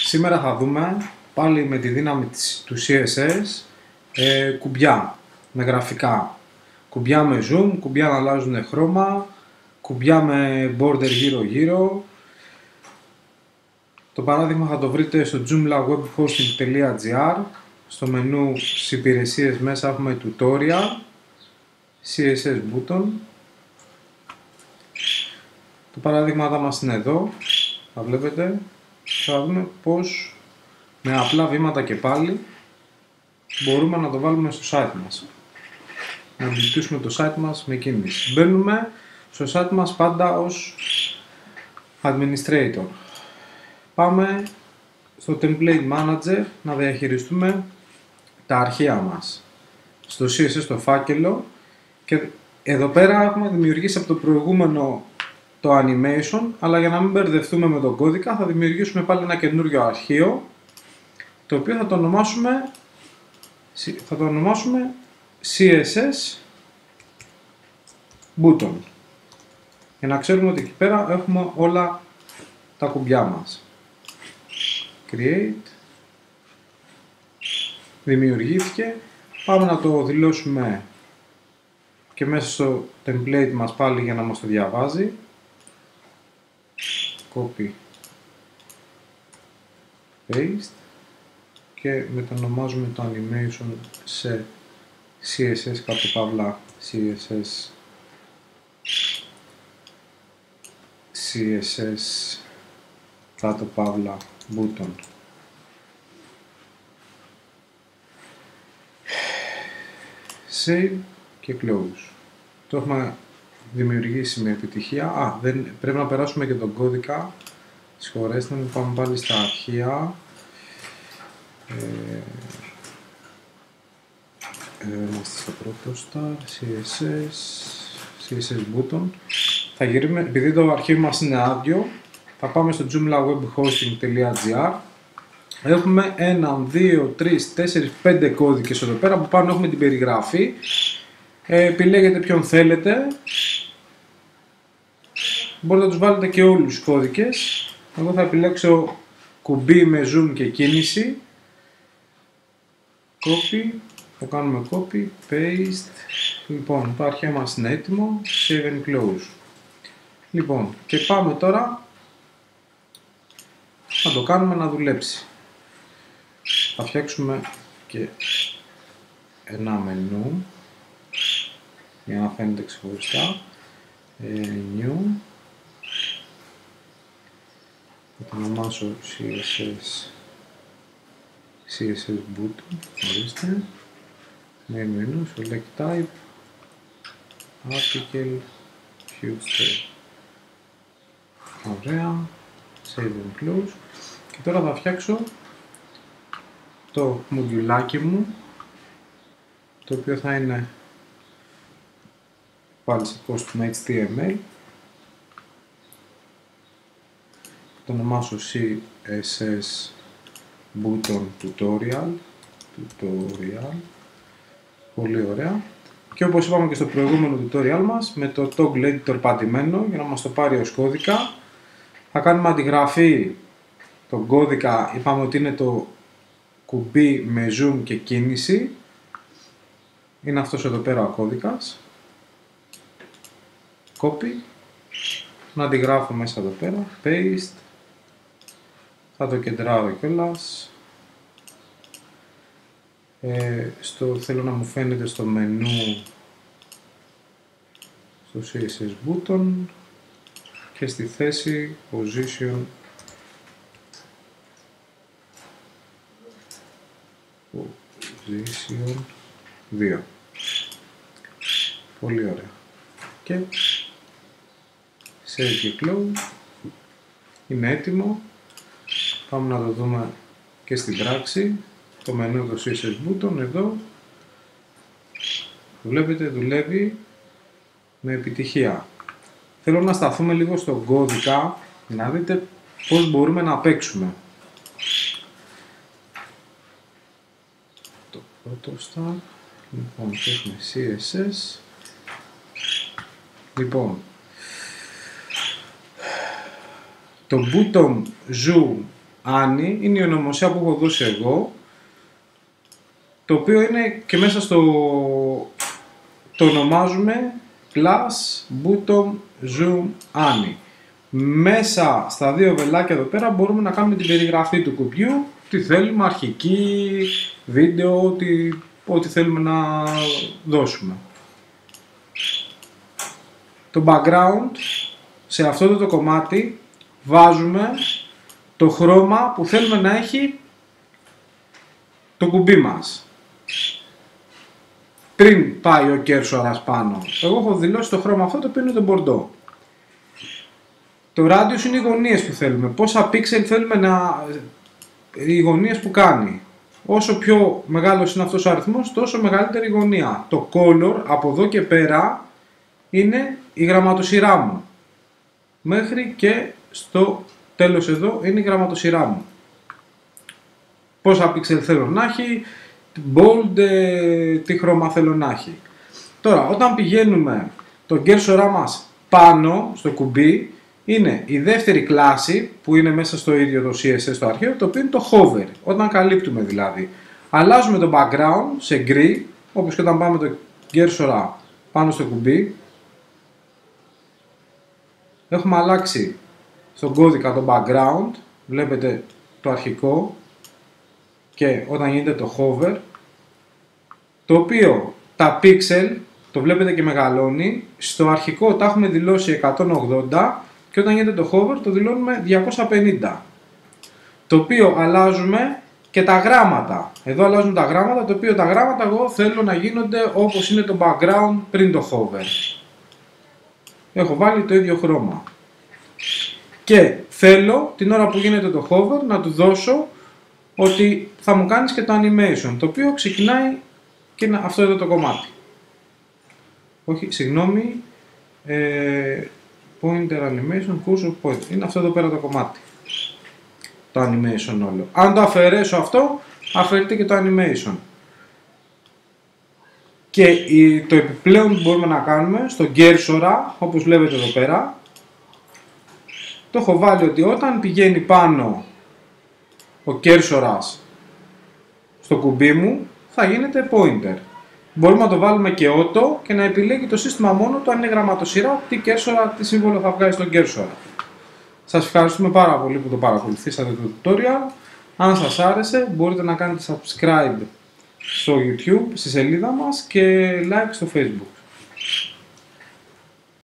Σήμερα θα δούμε πάλι με τη δύναμη του CSS κουμπιά με γραφικά. Κουμπιά με zoom, κουμπιά να αλλάζουν χρώμα, κουμπιά με border γύρω-γύρω. Το παράδειγμα θα το βρείτε στο joomla.webhosting.gr. Στο μενού στις υπηρεσίες μέσα έχουμε tutorial, CSS button. Το παράδειγμα μας είναι εδώ, θα βλέπετε. Θα δούμε πώς με απλά βήματα και πάλι μπορούμε να το βάλουμε στο site μας. Να βελτιώσουμε το site μας με κίνηση. Μπαίνουμε στο site μας πάντα ως administrator. Πάμε στο template manager να διαχειριστούμε τα αρχεία μας. Στο CSS στο φάκελο και εδώ πέρα έχουμε δημιουργήσει από το προηγούμενο το animation, αλλά για να μην μπερδευτούμε με τον κώδικα θα δημιουργήσουμε πάλι ένα καινούριο αρχείο το οποίο θα το ονομάσουμε CSS button, για να ξέρουμε ότι εκεί πέρα έχουμε όλα τα κουμπιά μας. Create, δημιουργήθηκε, πάμε να το δηλώσουμε και μέσα στο template μας πάλι για να μας το διαβάζει. Copy, paste και μετανομάζουμε το animation σε CSS κάτω παύλα CSS κάτω παύλα button. Save και close. Το έχουμε δημιουργήσει με επιτυχία. Πρέπει να περάσουμε και τον κώδικα. Συγχωρέστε με, πάμε πάλι στα αρχεία. Είμαστε στο πρώτο star, CSS button. Θα γυρίσουμε, επειδή το αρχείο μας είναι άδειο, θα πάμε στο joomla.webhosting.gr. Έχουμε 1, 2, 3, 4, 5 κώδικες εδώ πέρα, που πάνω έχουμε την περιγραφή. Επιλέγετε ποιον θέλετε. Μπορείτε να τους βάλετε και όλους τους κώδικες. Εγώ θα επιλέξω κουμπί με zoom και κίνηση. Copy, θα κάνουμε copy, paste. Λοιπόν, το αρχείο μας είναι έτοιμο. Save and close. Λοιπόν, και πάμε τώρα να το κάνουμε να δουλέψει. Θα φτιάξουμε και ένα μενού για να φαίνεται ξεχωριστά. New. Θα το ονομάσω CSS button. Ορίστε. Main menu, select type, article, future. Ωραία. Save and close. Και τώρα θα φτιάξω το μοντιουλάκι μου, το οποίο θα είναι πάλι σε custom HTML. Το ονομάσω CSS button tutorial. Πολύ ωραία. Και όπως είπαμε και στο προηγούμενο tutorial μας, με το toggle editor πατημένο για να μας το πάρει ως κώδικα, θα κάνουμε αντιγραφή. Τον κώδικα είπαμε ότι είναι το κουμπί με zoom και κίνηση. Είναι αυτός εδώ πέρα ο κώδικας. Copy. Να αντιγράφω μέσα εδώ πέρα. Paste. Θα το κεντράρω κιόλας. Θέλω να μου φαίνεται στο μενού, στο CSS button και στη θέση position 2. Πολύ ωραία. Και save και close. Είναι έτοιμο. Πάμε να το δούμε και στην πράξη. Το μενού του CSS button εδώ. Βλέπετε, δουλεύει με επιτυχία. Θέλω να σταθούμε λίγο στον κώδικα να δείτε πώς μπορούμε να παίξουμε. Το πρώτο start. Λοιπόν, έχουμε CSS. Λοιπόν, το button zoom Annie, είναι η ονομασία που έχω δώσει εγώ, το οποίο είναι και μέσα στο... το ονομάζουμε Plus Button Zoom Annie. Μέσα στα δύο βελάκια εδώ πέρα μπορούμε να κάνουμε την περιγραφή του κουμπιού, τι θέλουμε, αρχική, βίντεο, ό,τι θέλουμε να δώσουμε. Το background, σε αυτό το κομμάτι βάζουμε το χρώμα που θέλουμε να έχει το κουμπί μας. Πριν πάει ο κέρσορας πάνω. Εγώ έχω δηλώσει το χρώμα αυτό, το οποίο είναι το μπορντό. Το radius είναι οι γωνίες που θέλουμε. Πόσα pixel θέλουμε οι γωνίες που κάνει. Όσο πιο μεγάλος είναι αυτός ο αριθμός, τόσο μεγαλύτερη γωνία. Το color από εδώ και πέρα είναι η γραμματοσυρά μου. Μέχρι και στο τέλος εδώ είναι η γραμματοσυρά μου. Πόσα pixel θέλω να έχει, bold, τι χρώμα θέλω να έχει. Τώρα, όταν πηγαίνουμε τον κέρσορά μας πάνω στο κουμπί, είναι η δεύτερη κλάση που είναι μέσα στο ίδιο το CSS το αρχείο, το οποίο είναι το hover, όταν καλύπτουμε δηλαδή. Αλλάζουμε το background σε γκρι, όπως και όταν πάμε το κέρσορα πάνω στο κουμπί. Έχουμε αλλάξει στον κώδικα το background, βλέπετε το αρχικό και όταν γίνεται το hover, το οποίο τα pixel, το βλέπετε και μεγαλώνει, στο αρχικό τα έχουμε δηλώσει 180 και όταν γίνεται το hover το δηλώνουμε 250. Το οποίο αλλάζουμε και τα γράμματα. Εδώ αλλάζουν τα γράμματα, το οποίο τα γράμματα εγώ θέλω να γίνονται όπως είναι το background πριν το hover. Έχω βάλει το ίδιο χρώμα. Και θέλω την ώρα που γίνεται το hover να του δώσω ότι θα μου κάνεις και το animation, το οποίο ξεκινάει και είναι αυτό εδώ το κομμάτι. Όχι, συγγνώμη, pointer animation, cursor point, είναι αυτό εδώ πέρα το κομμάτι. Το animation όλο. Αν το αφαιρέσω αυτό, αφαιρείται και το animation. Και το επιπλέον που μπορούμε να κάνουμε στον κέρσορα, όπως βλέπετε εδώ πέρα, το έχω βάλει ότι όταν πηγαίνει πάνω ο κέρσορας στο κουμπί μου, θα γίνεται pointer. Μπορούμε να το βάλουμε και auto και να επιλέγει το σύστημα μόνο του αν είναι γραμματοσυρά, τι κέρσορα, τι σύμβολο θα βγάζει στον κέρσορα. Σας ευχαριστούμε πάρα πολύ που το παρακολουθήσατε το tutorial. Αν σας άρεσε, μπορείτε να κάνετε subscribe στο YouTube, στη σελίδα μας και like στο Facebook.